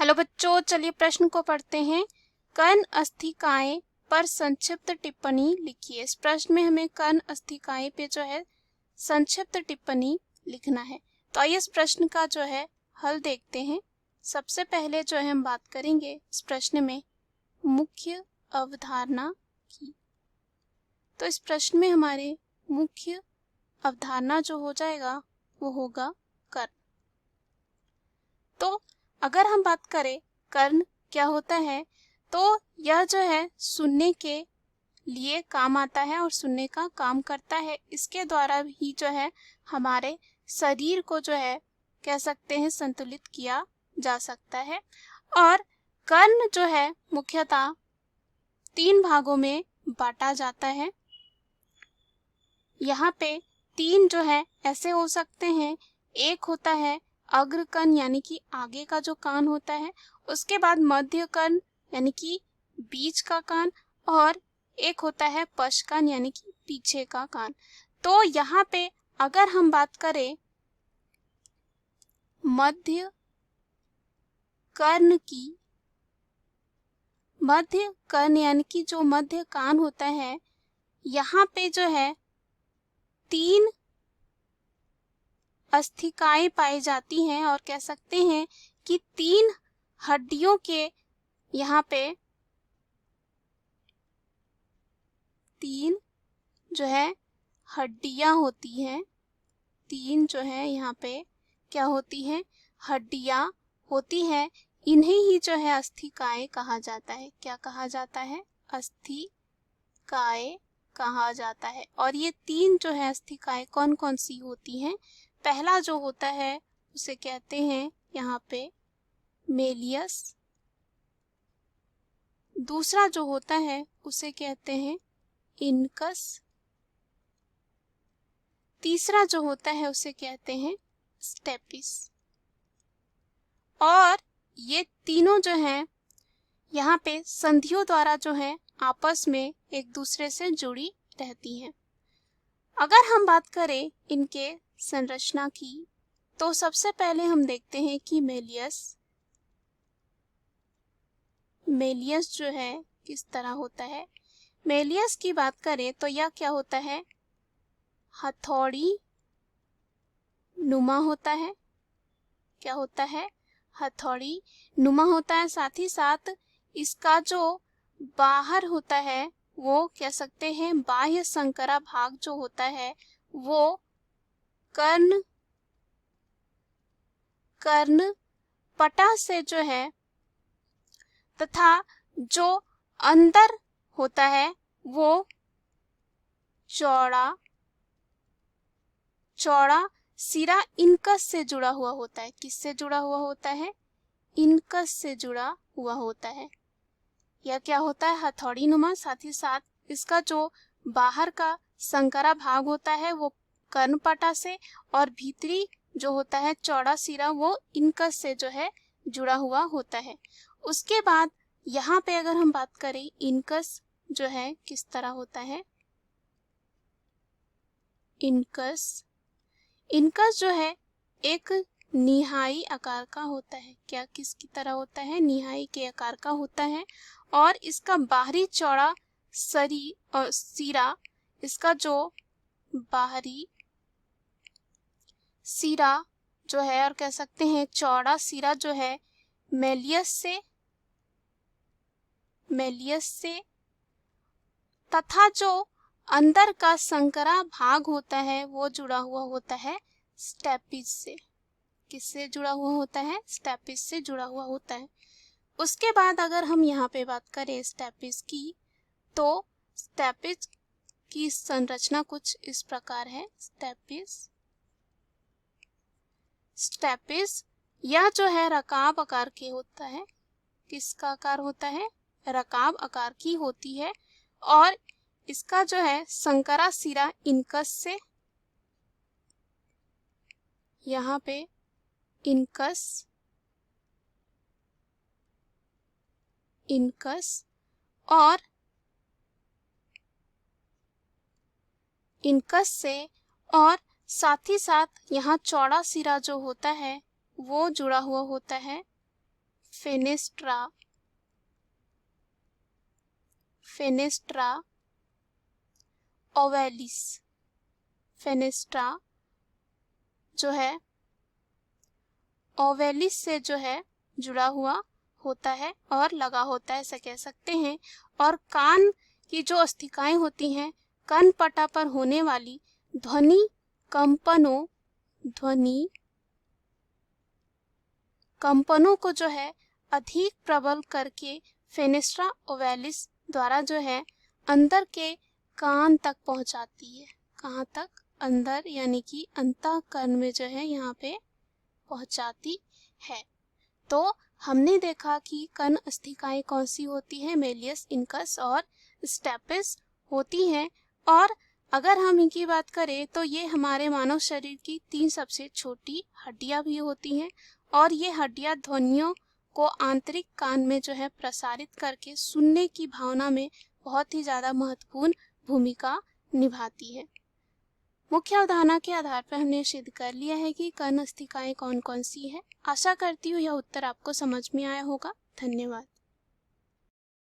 Hello बच्चों, चलिए प्रश्न को पढ़ते हैं। कर्ण अस्थिकाएं पर संक्षिप्त टिप्पणी लिखिए। इस प्रश्न में हमें कर्ण अस्थिकाएं पे जो है संक्षिप्त टिप्पणी लिखना है। तो आइए इस प्रश्न का जो है हल देखते हैं। सबसे पहले जो है हम बात करेंगे इस प्रश्न में मुख्य अवधारणा की। तो इस प्रश्न में हमारे मुख्य अवधारणा जो हो जाएगा वो होगा कर्ण। तो अगर हम बात करें कर्ण क्या होता है, तो यह जो है सुनने के लिए काम आता है और सुनने का काम करता है। इसके द्वारा ही जो है हमारे शरीर को जो है कह सकते हैं संतुलित किया जा सकता है। और कर्ण जो है मुख्यतः 3 भागों में बांटा जाता है। यहाँ पे 3 जो है ऐसे हो सकते हैं। एक होता है अग्र कर्ण यानी कि आगे का जो कान होता है, उसके बाद मध्य कर्ण यानी कि बीच का कान, और एक होता है पश्च कान यानी कि पीछे का कान। तो यहाँ पे अगर हम बात करें मध्य कर्ण की, मध्य कर्ण यानी कि जो मध्य कान होता है, यहाँ पे जो है 3 अस्थिकाएं पाई जाती हैं और कह सकते हैं कि 3 हड्डियों के यहाँ पे 3 जो है हड्डियां होती हैं। 3 जो है यहाँ पे क्या होती हैं, हड्डियां होती हैं। इन्हें ही जो है अस्थिकाएं कहा जाता है। क्या कहा जाता है? अस्थिकाएं कहा जाता है। और ये 3 जो है अस्थिकाएं कौन कौन सी होती हैं? पहला जो होता है उसे कहते हैं यहाँ पे मेलियस। दूसरा जो होता है उसे कहते हैं इनकस। तीसरा जो होता है उसे कहते हैं स्टेपिस। और ये तीनों जो हैं यहाँ पे संधियों द्वारा जो है आपस में एक दूसरे से जुड़ी रहती हैं। अगर हम बात करें इनके संरचना की, तो सबसे पहले हम देखते हैं कि मेलियस जो है किस तरह होता है। मेलियस की बात करें तो यह क्या होता है, हथौड़ी नुमा होता है। क्या होता है? हथौड़ी नुमा होता है। साथ ही साथ इसका जो बाहर होता है वो कह सकते हैं बाह्य संकरा भाग जो होता है वो कर्ण पटा से जो है, तथा जो अंदर होता है वो चौड़ा सिरा इनकस से जुड़ा हुआ होता है। किससे जुड़ा हुआ होता है? इनकस से जुड़ा हुआ होता है। यह क्या होता है? हथौड़ी नुमा। साथ ही साथ इसका जो बाहर का संकरा भाग होता है वो कर्णपटा से, और भीतरी जो होता है चौड़ा सिरा वो इनकस से जो है जुड़ा हुआ होता है। उसके बाद यहाँ पे अगर हम बात करें इनकस जो है किस तरह होता है। इनकस जो है एक निहाई आकार का होता है। क्या किसकी तरह होता है? निहाई के आकार का होता है। और इसका बाहरी चौड़ा सिरा, इसका जो बाहरी सिरा जो है और कह सकते हैं चौड़ा सिरा जो है मेलियस से, तथा जो अंदर का संकरा भाग होता है वो जुड़ा हुआ होता है स्टेपिस से। किससे जुड़ा हुआ होता है? स्टेपिस से जुड़ा हुआ होता है। उसके बाद अगर हम यहाँ पे बात करें स्टेपिस की, तो स्टेपिस की संरचना कुछ इस प्रकार है। स्टेपिस यह जो है रकाब आकार के होता है। किसका आकार होता है? रकाब आकार की होती है। और इसका जो है संकरा सिरा इनकस से, यहाँ पे इनकस और इनकस से, और साथ ही साथ यहाँ चौड़ा सिरा जो होता है वो जुड़ा हुआ होता है फेनेस्ट्रा, फेनेस्ट्रा ओवैलिस। फेनेस्ट्रा जो है ओवैलिस से जो है जुड़ा हुआ होता है और लगा होता है, ऐसा कह सकते हैं। और कान की जो अस्थिकाएं होती हैं, कान पटा पर होने वाली ध्वनि कंपनों को जो है अधिक प्रबल करके फेनेस्ट्रा ओवैलिस द्वारा जो है अंदर के कान तक पहुंचाती है। कहाँ तक? अंदर, यानी कि अंतःकरण में जो है यहाँ पे पहुंचाती है। तो हमने देखा कि कर्ण अस्थिकाएं कौन सी होती हैं, मेलियस, इनकस और स्टेपिस होती हैं। और अगर हम इनकी बात करें तो ये हमारे मानव शरीर की 3 सबसे छोटी हड्डियां भी होती हैं और ये हड्डियां ध्वनियों को आंतरिक कान में जो है प्रसारित करके सुनने की भावना में बहुत ही ज़्यादा महत्वपूर्ण भूमिका निभाती है। मुख्य अवधारणा के आधार पर हमने सिद्ध कर लिया है कि कर्ण अस्थिकाएं कौन कौन सी है। आशा करती हूँ यह उत्तर आपको समझ में आया होगा। धन्यवाद।